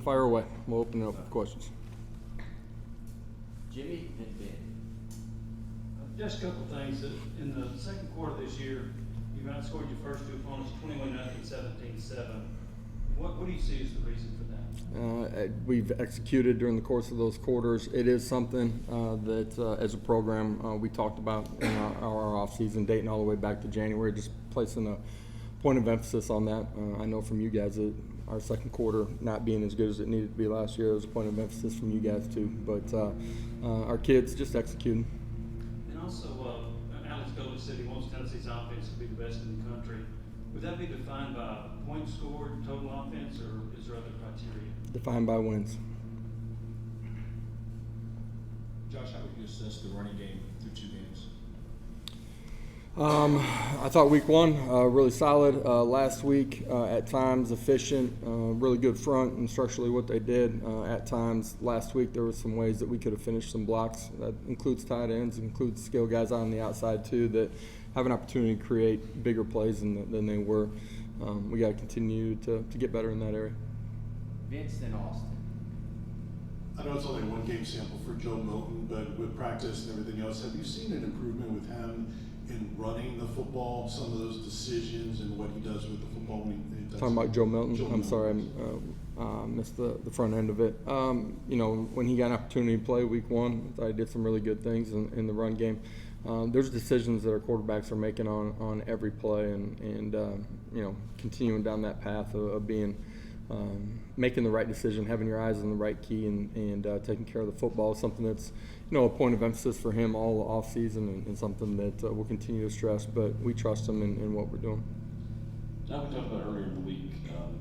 Fire away. We'll open it up for questions. Jimmy and Ben. Just a couple of things. In the second quarter of this year, you outscored your first two opponents 21-0, 17-7. What do you see as the reason for that? We've executed during the course of those quarters. It is something that, as a program, we talked about in our off-season, dating all the way back to January, just placing a point of emphasis on that. I know from you guys that our second quarter not being as good as it needed to be last year, was a point of emphasis from you guys too. But our kids just executing. And also, Alex Golden said he wants Tennessee's offense to be the best in the country. Would that be defined by points scored, total offense, or is there other criteria? Defined by wins. Josh, how would you assess the running game through 2 games? I thought week one, really solid. Last week, at times efficient, really good front and structurally what they did. At times last week, there were some ways that we could have finished some blocks. That includes tight ends, includes skill guys on the outside too that have an opportunity to create bigger plays than they were. We got to continue to get better in that area. Vince and Austin. I know it's only a 1 game sample for Joe Milton, but with practice and everything else, have you seen an improvement with him in running the football, some of those decisions and what he does with the football when he does? Talking about Joe Milton? Joe I'm Milton. sorry, I missed the front end of it. When he got an opportunity to play week one, I thought he did some really good things in the run game. There's decisions that our quarterbacks are making on every play and continuing down that path of being making the right decision, having your eyes on the right key, and taking care of the football is something that's a point of emphasis for him all off season, and something that we'll continue to stress. But we trust him in what we're doing. Now, we talked about earlier in the week,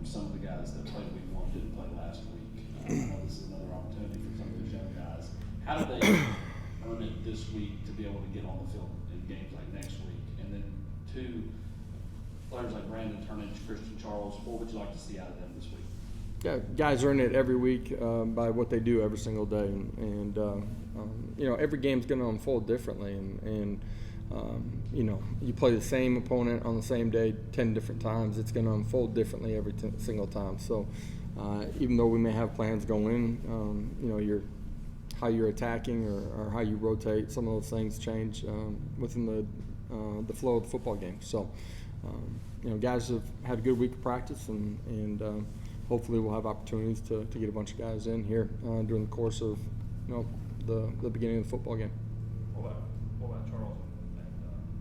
some of the guys that played week 1 didn't play last week. I know this is another opportunity for some of those young guys. How do they earn it this week to be able to get on the field in games like next week? And then 2, players like Brandon Turnage, Christian Charles, what would you like to see out of them this week? Yeah, guys earn it every week by what they do every single day, and every game's going to unfold differently, and you play the same opponent on the same day 10 different times. It's going to unfold differently every single time. So even though we may have plans going in, how you're attacking or how you rotate, some of those things change within the flow of the football game. So guys have had a good week of practice, and hopefully we'll have opportunities to get a bunch of guys in here during the course of the beginning of the football game. What about Charles and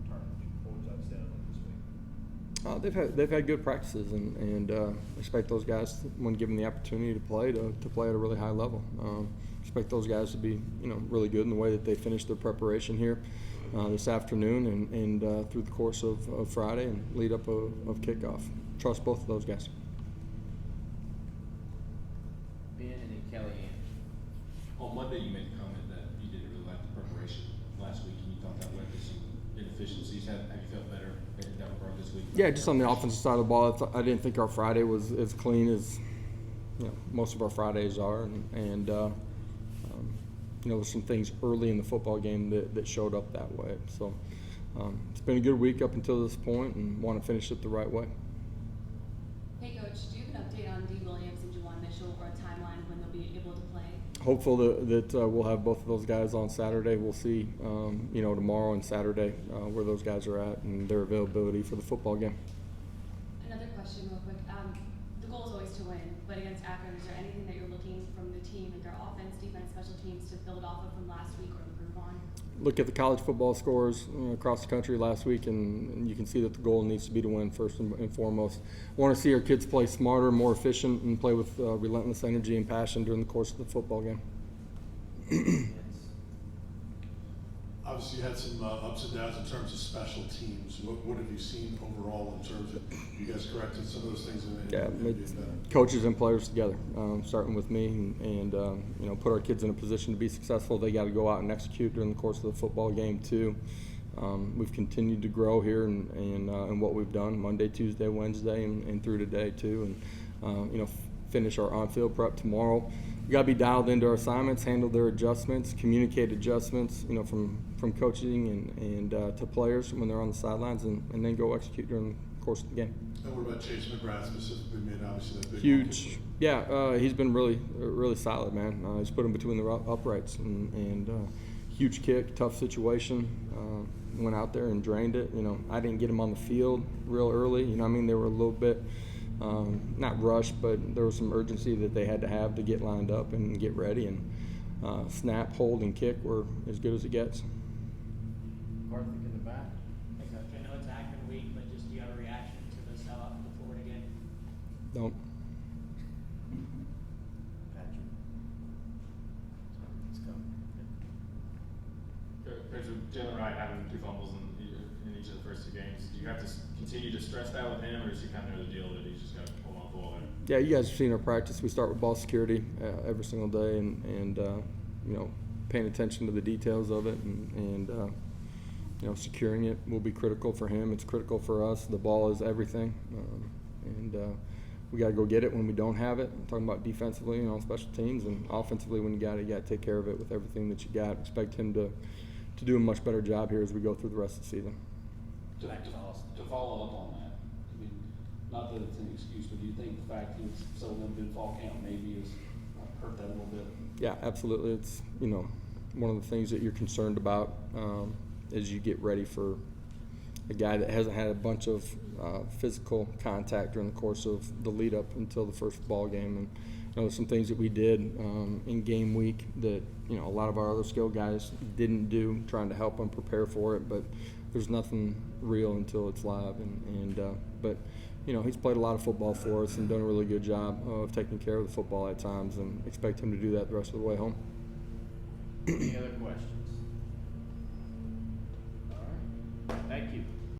Turnage? What would you like to see out of them this week? They've had good practices, and expect those guys, when given the opportunity to play at a really high level. Expect those guys to be really good in the way that they finished their preparation here this afternoon and through the course of Friday and lead up of kickoff. Trust both of those guys. Ben and then Kellyanne. On Monday, you made the comment that you didn't really like the preparation last week, and you thought that led to some inefficiencies. Have you felt better in that regard this week? Yeah, just on the offensive side of the ball, I didn't think our Friday was as clean as most of our Fridays are, and there's some things early in the football game that showed up that way. So it's been a good week up until this point, and want to finish it the right way. Hey, Coach, do you have an update on D. Williams and Juwan Mitchell, or a timeline when they'll be able to play? Hopeful that we'll have both of those guys on Saturday. We'll see, tomorrow and Saturday where those guys are at and their availability for the football game. Another question real quick. The goal is always to win, but against Akron, is there anything that you're looking from the team, like their offense, defense, special teams, to build off of from last week or improve on? Look at the college football scores across the country last week, and you can see that the goal needs to be to win first and foremost. I want to see our kids play smarter, more efficient, and play with relentless energy and passion during the course of the football game. Obviously, you had some ups and downs in terms of special teams. What have you seen overall in terms of you guys corrected some of those things? Coaches and players together, starting with me, and put our kids in a position to be successful. They got to go out and execute during the course of the football game too. We've continued to grow here and what we've done Monday, Tuesday, Wednesday, and through today too, and finish our on-field prep tomorrow. We got to be dialed into our assignments, handle their adjustments, communicate adjustments, from coaching and to players when they're on the sidelines, and then go execute during the course of the game. And what about Chase McGrath specifically made obviously that big Huge. one? Yeah, he's been really solid, man. He's put him between the uprights and huge kick, tough situation. Went out there and drained it. You know, I didn't get him on the field real early. You know what I mean? They were a little bit, not rushed, but there was some urgency that they had to have to get lined up and get ready. And snap, hold, and kick were as good as it gets. Karthik in the back. Hey, Coach, I know it's Akron week, but just do you have a reaction to the sellout for the Florida game? Don't. Patrick. Let's go. Coach, with Jalen Wright having 2 fumbles in each of the first 2 games, do you have to continue to stress that with him, or does he kind of know the deal that he's just got to hold on to the ball there? Yeah, you guys have seen our practice. We start with ball security every single day, and you know, paying attention to the details of it, and you know, securing it will be critical for him. It's critical for us. The ball is everything, and we got to go get it when we don't have it. I'm talking about defensively and on special teams, and offensively when you got it, you got to take care of it with everything that you got. Expect him to do a much better job here as we go through the rest of the season. To follow up on that, I mean, not that it's an excuse, but do you think the fact he was so limited fall camp maybe has hurt that a little bit? Yeah, absolutely. It's, you know, one of the things that you're concerned about as you get ready for a guy that hasn't had a bunch of physical contact during the course of the lead up until the first ball game. And you know, some things that we did in game week that, you know, a lot of our other skill guys didn't do, trying to help them prepare for it. But there's nothing real until it's live. But you know, he's played a lot of football for us and done a really good job of taking care of the football at times, and expect him to do that the rest of the way home. Any other questions?